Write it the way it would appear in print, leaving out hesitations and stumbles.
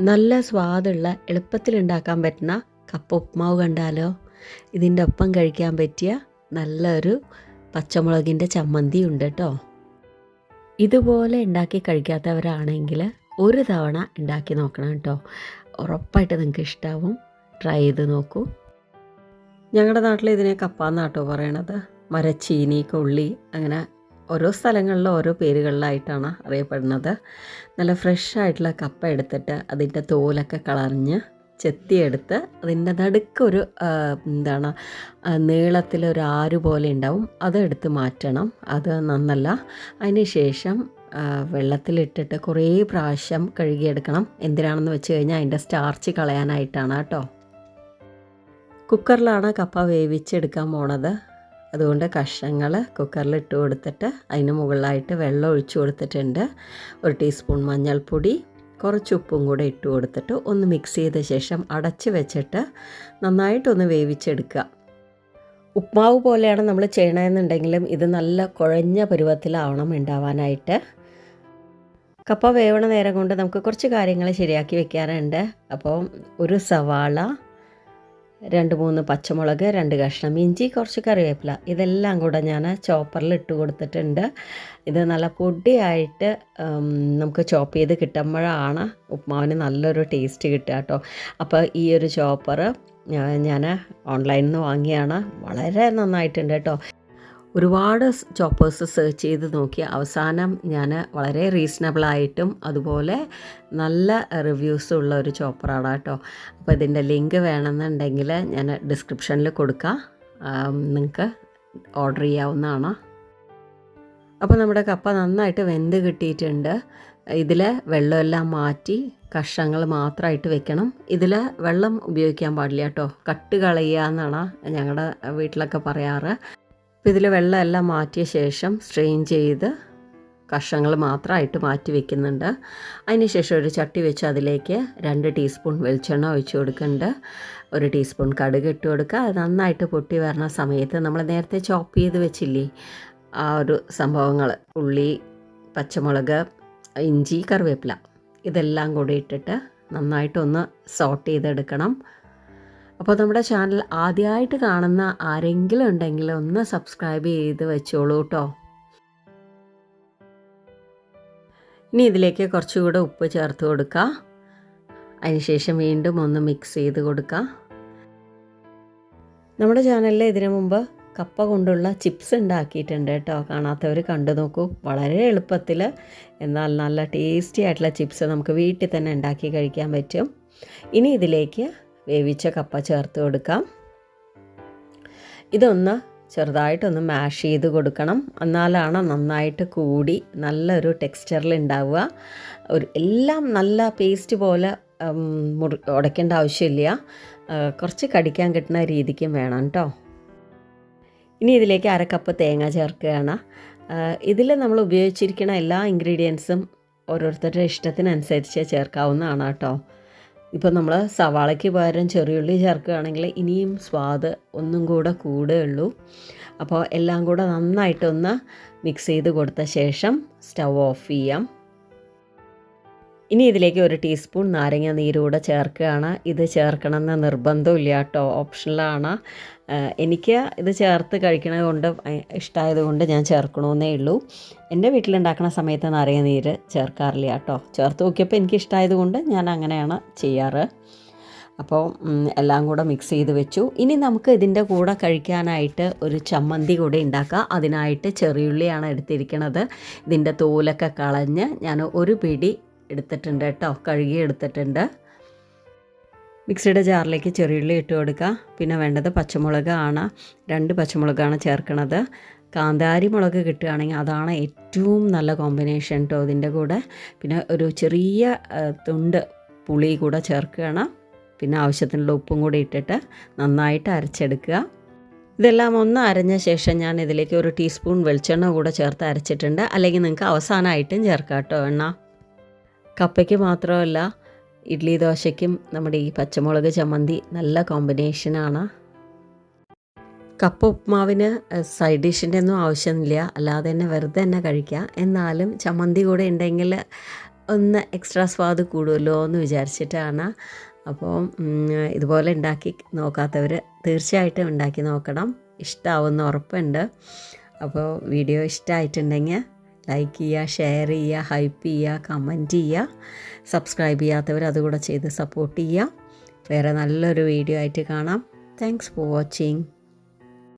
നല്ല സ്വാദുള്ള എളുപ്പത്തിൽ ഉണ്ടാക്കാൻ പറ്റുന്ന കപ്പ ഉപ്മാവ് കണ്ടാലോ. ഇതിൻ്റെ ഒപ്പം കഴിക്കാൻ പറ്റിയ നല്ലൊരു പച്ചമുളകിൻ്റെ ചമ്മന്തി ഉണ്ട് കേട്ടോ. ഇതുപോലെ ഉണ്ടാക്കി കഴിക്കാത്തവരാണെങ്കിൽ ഒരു തവണ ഉണ്ടാക്കി നോക്കണം കേട്ടോ. ഉറപ്പായിട്ട് നിങ്ങൾക്ക് ഇഷ്ടാവും. ട്രൈ ചെയ്ത് നോക്കൂ. ഞങ്ങളുടെ നാട്ടിൽ ഇതിനെ കപ്പാന്നാട്ടോ പറയണത്. മരച്ചീനി, കൊള്ളി, അങ്ങനെ ഓരോ സ്ഥലങ്ങളിലും ഓരോ പേരുകളിലായിട്ടാണ് അറിയപ്പെടുന്നത്. നല്ല ഫ്രഷ് ആയിട്ടുള്ള കപ്പ എടുത്തിട്ട് അതിൻ്റെ തോലൊക്കെ കളഞ്ഞ് ചെത്തിയെടുത്ത് അതിൻ്റെ നടുക്കൊരു നീളത്തിലൊരു ആര് പോലെ ഉണ്ടാവും, അതെടുത്ത് മാറ്റണം. അത് നന്നല്ല. അതിന് ശേഷം വെള്ളത്തിലിട്ടിട്ട് കുറേ പ്രാവശ്യം കഴുകിയെടുക്കണം. എന്തിനാണെന്ന് വെച്ച് കഴിഞ്ഞാൽ അതിൻ്റെ സ്റ്റാർച്ച് കളയാനായിട്ടാണ് കേട്ടോ. കുക്കറിലാണ് കപ്പ വേവിച്ചെടുക്കാൻ പോണത്. അതുകൊണ്ട് കഷ്ണങ്ങൾ കുക്കറിൽ ഇട്ട് കൊടുത്തിട്ട് അതിന് മുകളിലായിട്ട് വെള്ളം ഒഴിച്ചു കൊടുത്തിട്ടുണ്ട്. 1 ടീസ്പൂൺ മഞ്ഞൾപ്പൊടി, കുറച്ച് ഉപ്പും കൂടെ ഇട്ട് കൊടുത്തിട്ട് ഒന്ന് മിക്സ് ചെയ്ത ശേഷം അടച്ച് വെച്ചിട്ട് നന്നായിട്ടൊന്ന് വേവിച്ചെടുക്കുക. ഉപ്മാവ് പോലെയാണ് നമ്മൾ ചെയ്യണമെന്നുണ്ടെങ്കിലും ഇത് നല്ല കുഴഞ്ഞ പരുവത്തിലാവണം ഉണ്ടാവാനായിട്ട്. കപ്പ വേവണ നേരം കൊണ്ട് നമുക്ക് കുറച്ച് കാര്യങ്ങൾ ശരിയാക്കി വെക്കാനുണ്ട്. അപ്പോൾ ഒരു സവാള, 2-3 പച്ചമുളക്, 2 കഷ്ണം ഇഞ്ചി, കുറച്ച് കറിവേപ്പില, ഇതെല്ലാം കൂടെ ഞാൻ ചോപ്പറിൽ ഇട്ട് കൊടുത്തിട്ടുണ്ട്. ഇത് നല്ല പൊടിയായിട്ട് നമുക്ക് ചോപ്പ് ചെയ്ത് കിട്ടുമ്പോഴാണ് ഉപ്മാവിന് നല്ലൊരു ടേസ്റ്റ് കിട്ടുക കേട്ടോ. അപ്പോൾ ഈ ഒരു ചോപ്പർ ഞാൻ ഓൺലൈനിൽ നിന്ന് വാങ്ങിയാണ്. വളരെ നന്നായിട്ടുണ്ട് കേട്ടോ. ഒരുപാട് ചോപ്പേഴ്സ് സെർച്ച് ചെയ്ത് നോക്കി അവസാനം ഞാൻ വളരെ റീസണബിളായിട്ടും അതുപോലെ നല്ല റിവ്യൂസും ഉള്ള ഒരു ചോപ്പറാണ് കേട്ടോ. അപ്പോൾ ഇതിൻ്റെ ലിങ്ക് വേണമെന്നുണ്ടെങ്കിൽ ഞാൻ ഡിസ്ക്രിപ്ഷനിൽ കൊടുക്കാം, നിങ്ങൾക്ക് ഓർഡർ ചെയ്യാവുന്നതാണ്. അപ്പോൾ നമ്മുടെ കപ്പ നന്നായിട്ട് വെന്ത് കിട്ടിയിട്ടുണ്ട്. ഇതിൽ വെള്ളമെല്ലാം മാറ്റി കഷ്ണങ്ങൾ മാത്രമായിട്ട് വെക്കണം. ഇതിൽ വെള്ളം ഉപയോഗിക്കാൻ പാടില്ല കേട്ടോ. കട്ട് കളയുക എന്നാണ് ഞങ്ങളുടെ വീട്ടിലൊക്കെ പറയാറ്. അപ്പോൾ ഇതിൽ വെള്ളമെല്ലാം മാറ്റിയ ശേഷം സ്ട്രെയിൻ ചെയ്ത് കഷ്ണങ്ങൾ മാത്രമായിട്ട് മാറ്റി വെക്കുന്നുണ്ട്. അതിന് ശേഷം ഒരു ചട്ടി വെച്ച് അതിലേക്ക് 2 ടീസ്പൂൺ വെളിച്ചെണ്ണ ഒഴിച്ച് കൊടുക്കുന്നുണ്ട്. 1 ടീസ്പൂൺ കടുക് ഇട്ട് കൊടുക്കുക. അത് നന്നായിട്ട് പൊട്ടി വരുന്ന സമയത്ത് നമ്മൾ നേരത്തെ ചോപ്പ് ചെയ്ത് വെച്ചില്ലേ ആ ഒരു സംഭവങ്ങൾ, ഉള്ളി, പച്ചമുളക്, ഇഞ്ചി, കറിവേപ്പില, ഇതെല്ലാം കൂടി ഇട്ടിട്ട് നന്നായിട്ടൊന്ന് സോട്ട് ചെയ്തെടുക്കണം. അപ്പോൾ നമ്മുടെ ചാനൽ ആദ്യമായിട്ട് കാണുന്ന ആരെങ്കിലും ഉണ്ടെങ്കിൽ ഒന്ന് സബ്സ്ക്രൈബ് ചെയ്ത് വെച്ചോളൂ കേട്ടോ. ഇനി ഇതിലേക്ക് കുറച്ചുകൂടെ ഉപ്പ് ചേർത്ത് കൊടുക്കുക. അതിനുശേഷം വീണ്ടും ഒന്ന് മിക്സ് ചെയ്ത് കൊടുക്കുക. നമ്മുടെ ചാനലിൽ ഇതിനു മുമ്പ് കപ്പ കൊണ്ടുള്ള ചിപ്സ് ഉണ്ടാക്കിയിട്ടുണ്ട് കേട്ടോ. കാണാത്തവർ കണ്ടു നോക്കൂ. വളരെ എളുപ്പത്തിൽ എന്നാൽ നല്ല ടേസ്റ്റി ആയിട്ടുള്ള ചിപ്സ് നമുക്ക് വീട്ടിൽ തന്നെ ഉണ്ടാക്കി കഴിക്കാൻ പറ്റും. ഇനി ഇതിലേക്ക് വേവിച്ച കപ്പ ചേർത്ത് കൊടുക്കാം. ഇതൊന്ന് ചെറുതായിട്ടൊന്ന് മാഷ് ചെയ്ത് കൊടുക്കണം. എന്നാലാണ് നന്നായിട്ട് കൂടി നല്ലൊരു ടെക്സ്ചറിൽ ഉണ്ടാവുക. എല്ലാം നല്ല പേസ്റ്റ് പോലെ ഉടയ്ക്കേണ്ട ആവശ്യമില്ല. കുറച്ച് കടിക്കാൻ കിട്ടുന്ന രീതിക്കും വേണം കേട്ടോ. ഇനി ഇതിലേക്ക് 1/2 കപ്പ് തേങ്ങ ചേർക്കുകയാണ്. ഇതിൽ നമ്മൾ ഉപയോഗിച്ചിരിക്കുന്ന എല്ലാ ഇൻഗ്രീഡിയൻസും ഓരോരുത്തരുടെ ഇഷ്ടത്തിനനുസരിച്ച് ചേർക്കാവുന്നതാണ് കേട്ടോ. ഇപ്പോൾ നമ്മൾ സവാളയ്ക്ക് പകരം ചെറിയുള്ളി ചേർക്കുകയാണെങ്കിൽ ഇനിയും സ്വാദ് ഒന്നും കൂടെ കൂടുകയുള്ളൂ. അപ്പോൾ എല്ലാം കൂടെ നന്നായിട്ടൊന്ന് മിക്സ് ചെയ്ത് കൊടുത്ത ശേഷം സ്റ്റൗ ഓഫ് ചെയ്യാം. ഇനി ഇതിലേക്ക് 1 ടീസ്പൂൺ നാരങ്ങ നീരൂടെ ചേർക്കുകയാണ്. ഇത് ചേർക്കണമെന്ന് നിർബന്ധമില്ല കേട്ടോ, ഓപ്ഷണലാണ്. എനിക്ക് ഇത് ചേർത്ത് കഴിക്കണത് കൊണ്ട് ഇഷ്ടമായത് കൊണ്ട് ഞാൻ ചേർക്കണമെന്നേ ഉള്ളൂ. എൻ്റെ വീട്ടിലുണ്ടാക്കുന്ന സമയത്ത് നാരങ്ങ നീര് ചേർക്കാറില്ല കേട്ടോ. ചേർത്ത് നോക്കിയപ്പോൾ എനിക്ക് ഇഷ്ടമായത് കൊണ്ട് ഞാൻ അങ്ങനെയാണ് ചെയ്യാറ്. അപ്പോൾ എല്ലാം കൂടെ മിക്സ് ചെയ്ത് വെച്ചു. ഇനി നമുക്ക് ഇതിൻ്റെ കൂടെ കഴിക്കാനായിട്ട് ഒരു ചമ്മന്തി കൂടെ ഉണ്ടാക്കാം. അതിനായിട്ട് ചെറിയുള്ളിയാണ് എടുത്തിരിക്കുന്നത്. ഇതിൻ്റെ തോലൊക്കെ കളഞ്ഞ് ഞാൻ ഒരു പിടി എടുത്തിട്ടുണ്ട് കേട്ടോ, കഴുകി എടുത്തിട്ടുണ്ട്. മിക്സിയുടെ ജാറിലേക്ക് ചെറിയുള്ളി ഇട്ട് കൊടുക്കുക. പിന്നെ വേണ്ടത് പച്ചമുളകാണ്. 2 പച്ചമുളകാണ് ചേർക്കണത്. കാന്താരി മുളക് കിട്ടുകയാണെങ്കിൽ അതാണ് ഏറ്റവും നല്ല കോമ്പിനേഷൻ കേട്ടോ ഇതിൻ്റെ കൂടെ. പിന്നെ ഒരു ചെറിയ തുണ്ട് പുളി കൂടെ ചേർക്കുകയാണ്. പിന്നെ ആവശ്യത്തിനുള്ള ഉപ്പും കൂടി ഇട്ടിട്ട് നന്നായിട്ട് അരച്ചെടുക്കുക. ഇതെല്ലാം ഒന്ന് അരഞ്ഞ ശേഷം ഞാൻ ഇതിലേക്ക് 1 ടീസ്പൂൺ വെളിച്ചെണ്ണ കൂടെ ചേർത്ത് അരച്ചിട്ടുണ്ട്. അല്ലെങ്കിൽ നിങ്ങൾക്ക് അവസാനമായിട്ടും ചേർക്കാം കേട്ടോ എണ്ണ. കപ്പയ്ക്ക് മാത്രമല്ല ഇഡ്ഡലി ദോശയ്ക്കും നമ്മുടെ ഈ പച്ചമുളക് ചമ്മന്തി നല്ല കോമ്പിനേഷനാണ്. കപ്പ ഉപ്മാവിന് സൈഡ് ഡിഷിൻ്റെ ഒന്നും ആവശ്യമില്ല, അല്ലാതെ തന്നെ വെറുതെ തന്നെ കഴിക്കാം. എന്നാലും ചമ്മന്തി കൂടെ ഉണ്ടെങ്കിൽ ഒന്ന് എക്സ്ട്രാ സ്വാദ് കൂടുമല്ലോ എന്ന് വിചാരിച്ചിട്ടാണ്. അപ്പോൾ ഇതുപോലെ ഉണ്ടാക്കി നോക്കാത്തവർ തീർച്ചയായിട്ടും ഉണ്ടാക്കി നോക്കണം, ഇഷ്ടമാവുമെന്ന് ഉറപ്പുണ്ട്. അപ്പോൾ വീഡിയോ ഇഷ്ടമായിട്ടുണ്ടെങ്കിൽ ലൈക്ക് ചെയ്യുക, ഷെയർ ചെയ്യുക, ഹൈപ്പ് ചെയ്യുക, കമൻറ്റ് ചെയ്യുക. സബ്സ്ക്രൈബ് ചെയ്യാത്തവർ അതുകൂടെ ചെയ്ത് സപ്പോർട്ട് ചെയ്യുക. വേറെ നല്ലൊരു വീഡിയോ ആയിട്ട് കാണാം. Thanks for watching.